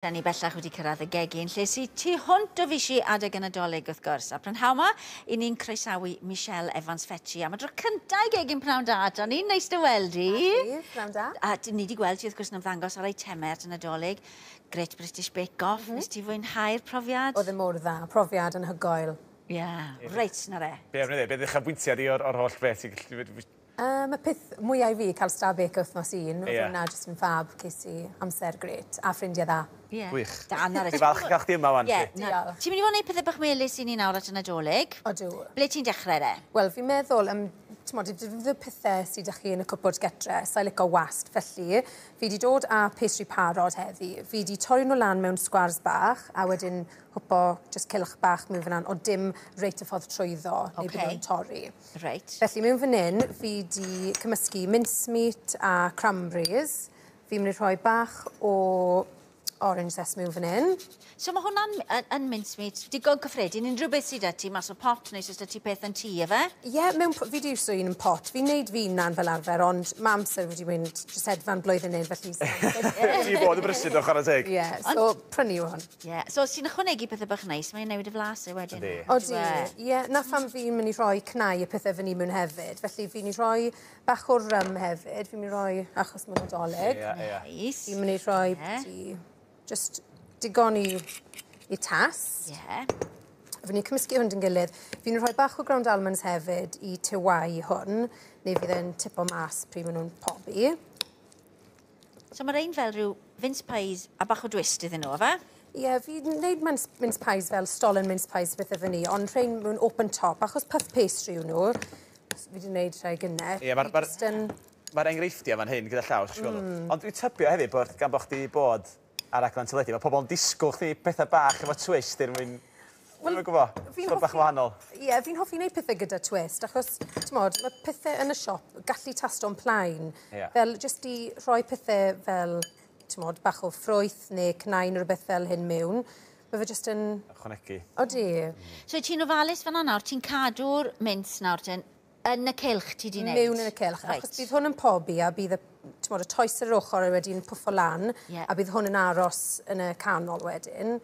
Da ni bellach wedi cyrraedd y gegin, lle si tu hwnt o fisi adeg yn Nadolig wrth gwrs. A prynhaw ma, i ni'n croesawu Michelle Evans-Fetchy. Am y dro cyntaf i gegin pnawn da, da ni'n neis dy weld i. Pnawn da. A ni wedi gweld ti wrth gwrs yn ymddangos ar eitemau at y Nadolig. Great British Bake Off, nes ti fwynhau'r profiad? Oedd e mor dda, profiad yn hygoel. Ie, reit na re. Be ddech bwyntiad i o'r holl beth ti'n gallu... Mae peth mwyaf i fi cael Star Bake wythnos un. Oedd hwnna jyst yn fab, ces i amser gret. A ffrindiau dda. Gwych. Da, na re. Ti'n falch gael chdi yma wan? Ti'n mynd i fod yn gwneud pethau bach melys i ni nawr at y Nadolig? Odw. Ble ti'n dechrau re? Wel, fi'n meddwl, y pethau sydd â chi yn y cwpwrdd getre, sa'i licio wast. Felly, fi wedi dod â pastry parod heddi. Fi wedi torri nhw lan mewn sgwars bach, a wedyn hwpo just cilch bach mewn fan o dim reit y ffordd trwyddo, neu bydd nhw'n torri. Reit. Felly, mewn fan hyn, fi wedi cymysgu mincemeat a cranberries. Fi'n mynd i rhoi bach o orange zest mewn fan hyn. So mae hwnna'n mincemeat digon cyffredin, unrhyw beth sydd â ti mas o pot neu sydd â ti peth yn tŷ, efe? Ie, fi wedi iwso un yn pot. Fi'n neud fi'n nan fel arfer, ond mae amser wedi mynd jyst hedfan blwyddyn hyn, felly... Ti bod yn brysyd o'ch ar y teg? Ie, so prynu yw hwn. Ie, so sy'n ychwanegu pethau bach neis, mae'n newid y flas e wedyn. Odi, ie, na pham fi'n mynd i rhoi cnau y pethau fyny mewn hefyd. Felly fi'n i rhoi bach o rym hefyd. Fi'n mynd i rhoi, achos mae'n Nadolig. Neis. Fi'n mynd i rhoi just digon i tas. Ie. Fi'n i'n cymysgu hwn yn gilydd. Fi'n rhoi bach o ground almonds hefyd i tywau hwn, neu fydd e'n tipo mas pryd maen nhw'n pobi. So mae'r ein fel rhyw mince pies a bach o twist iddyn nhw, efe? Ie, fi'n gwneud mince pies fel stolen mince pies beth efo ni, ond rhain mewn open top, achos puff pastry yw nhw. Fi wedi gwneud rhai gynnau. Ie, mae'r enghreifftiau fan hyn gyda llaw, ond dwi'n tybio hefyd bod gan bod chdi bod ar aglen teledu, mae pobl yn disgwyl chdi pethau bach efo twist i'r mwyn... Wel, fi'n bach wahanol. Ie, fi'n hoffi wneud pethau gyda twist, achos, ti'n modd, mae pethau yn y siop gallu tasto'n plaen. Fel, jyst i rhoi pethau fel, ti'n modd, bach o ffrwyth neu cnain o rhywbeth fel hyn mewn. Mae fe jyst yn... Ychwanegu. Odi. So ti'n ofalus fan nawr, ti'n cadw'r mince nawr, yn y cilch ti di wneud? Mewn yn y cilch, achos bydd hwn yn pobi a bydd y toes yr ochr wedi'n pwffo lan, a bydd hwn yn aros yn y canol wedyn.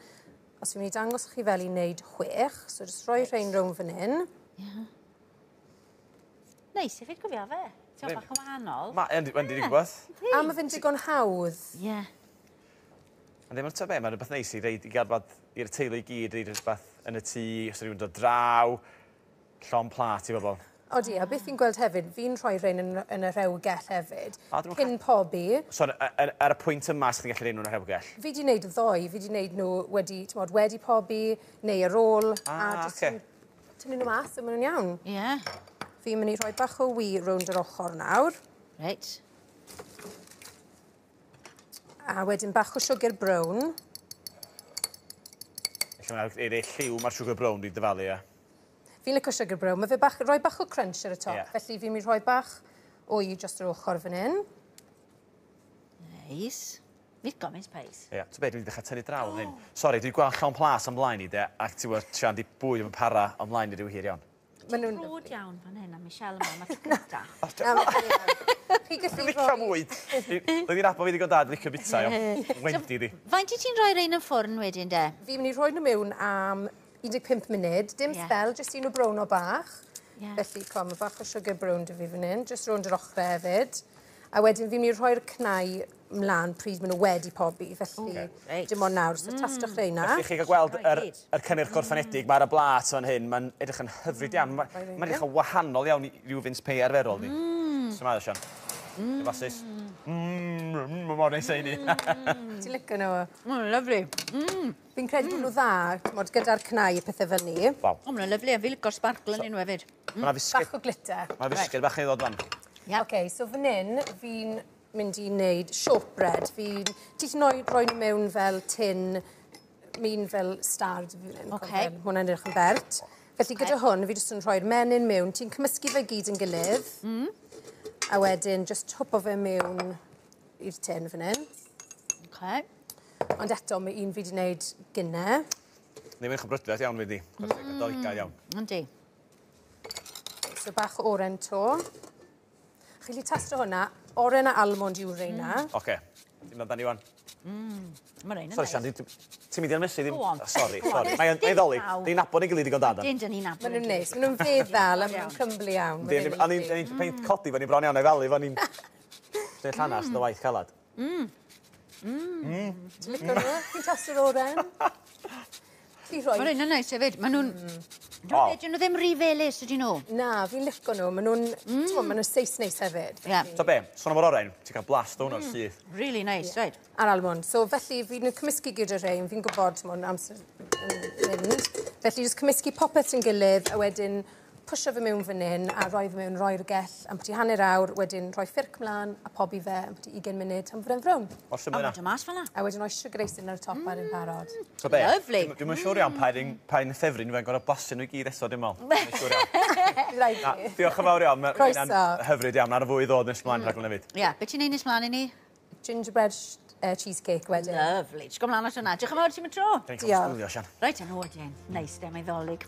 Os fi'n mynd i dangos chi fel i wneud 6, so jyst rhoi rhain rownd fan hyn. Neis, i fi gofio fe. Ti'n bach yn wahanol. Mae'n di gwybod. A mae fe'n digon hawdd. Ie. Ond ddim yn tybau, mae'n rhywbeth neis i gael bod i'r teulu i gyd, reid rhywbeth yn y tŷ, os ydych chi'n dod draw, llon plat i bobl. Odi, a beth fi'n gweld hefyd, fi'n rhoi rhain yn y rhewgell hefyd, cyn pobi. So, ar y pwynt yma, sydd chi'n gallu gwneud nhw'n y rhewgell? Fi wedi gwneud y ddoi, fi wedi gwneud nhw wedi pobi, neu ar ôl, a jyst tynnu nhw mas, a maen nhw'n iawn. Ie. Fi'n mynd i rhoi bach o wy rownd yr ochr nawr. Reit. A wedyn bach o sugar brown. Felly mae'r lliw mae'r sugar brown wedi dyfalu, ia? Fi'n licio sugar brown. Mae fe rhoi bach o crunch ar y top. Felly fi'n mynd i rhoi bach o wy dros yr ochr fan hyn. Neis. Fi'n mince pies. Ie, ti'n beth, dwi'n dechrau tynnu draw yn hyn. Sori, dwi'n gweld llawn plas ymlaen i, de, ac ti'n gweld sian di bwyd yn para ymlaen i ryw hir iawn. Ti'n rwyd iawn fan hyn, a Michelle yma, mae ti'n gyda. Dwi'n licio mwyd. Dwi'n rhapo fi ddigon dad, licio bita, iawn. Wendi di. Faint i ti'n rhoi rein yn ffwrn wedyn, de? Fi'n mynd i rhoi nhw mewn am 15 munud, dim spel, jyst un o brown o bach. Felly, mae bach o sugar brown dy fi fan hyn, jyst rownd yr ochr hefyd. A wedyn fi'n mynd i rhoi'r cnau mlaen pryd maen nhw wedi pobi, felly dim ond nawr, so tastwch reina. Felly chi gael gweld yr cynnyrch gwrthfanedig, mae'r blat o'n hyn, mae'n edrych yn hyfryd iawn. Mae'n edrych yn wahanol iawn i ryw Vince Pay arferol ni. So mae Sian. Efasus. Mae'n mor neis ei ni. Ti'n licio nhw? Lyflu. Fi'n credu bod nhw dda, gyda'r cnau y pethau fel ni. Mae'n lyflu, a fi licio'r sparkle yn un hefyd. Bach o glitter. Mae fisged bach yn ddod fan. Oce, so fan hyn, fi'n mynd i wneud shortbread. Ti'n rhoi nhw mewn fel tin, mi'n fel stard. Hwna'n edrych yn bert. Felly gyda hwn, fi jyst yn rhoi'r menyn mewn. Ti'n cymysgu fe gyd yn gilydd. A wedyn, just hwpo fe mewn i'r tin fan hyn. Ond eto, mae un fi wedi gwneud gynnau. Neu mae'n chybryddiaeth iawn fi di. Doligaidd iawn. Yndi. So bach o oren to. Chi li tasto hwnna, oren a almond yw reina. Oce. Dim ond dan ni wan. Mae rhain yn Sori, neis. Sian, ti'n mynd i'r mesu ddim... Go on. Sori, Go on. sori. Mae'n ddoli. Waw. Di'n nabod ei gilydd i godad. Dyn, dyn ni'n nabod. Maen nhw'n neis. Maen nhw'n feddal a maen nhw'n cymblu iawn. O'n i'n peint codi fan i bron iawn ei falu, fan i'n... Dwi'n llanas, dy waith calad. Ti'n licio nhw? Ti'n tastu'r oren? Ti'n rhoi... Mae rhain yn neis hefyd. Mae nhw'n... Dyn nhw ddim rhy felus, ydyn nhw? Na, fi'n licio nhw. Maen nhw'n... Maen nhw'n seis neis hefyd. Ie. So be, son o'r oren, ti'n cael blast o hwnnw'r syth. Really nice, right. Ar almond. So felly fi'n cymysgu gyda'r rhain. Fi'n gwybod mae'n amser yn mynd. Felly jyst cymysgu popeth sy'n gilydd a wedyn pwysio fe mewn fan hyn a rhoi fe mewn roi'r gell am byti hanner awr, wedyn rhoi ffyrc mlaen a pobi fe am byti 20 munud am fydde'n frown. O'r A symud mae mas fel A wedyn rhoi sugar icing ar y top ar yn parod. So be, Lovely. Dwi'n mynd siŵr iawn pa'n ffefryn fe'n gorau blasu nhw i gyd eto, dim ond. Rhaid Na, fi. diolch yn fawr iawn. Croeso. Mae'n hyfryd iawn. Ar y fwy ddod nes mlaen rhaglen hefyd. Ie, beth ti'n neud nes mlaen i ni? Gingerbread cheesecake wedyn. Lovely. Ti'n gwybod mlaen at hwnna. Diolch yn fawr ti'n mynd tro. Diolch. Diolch. Reit, yn hodyn. Neis, dem ei ddolig.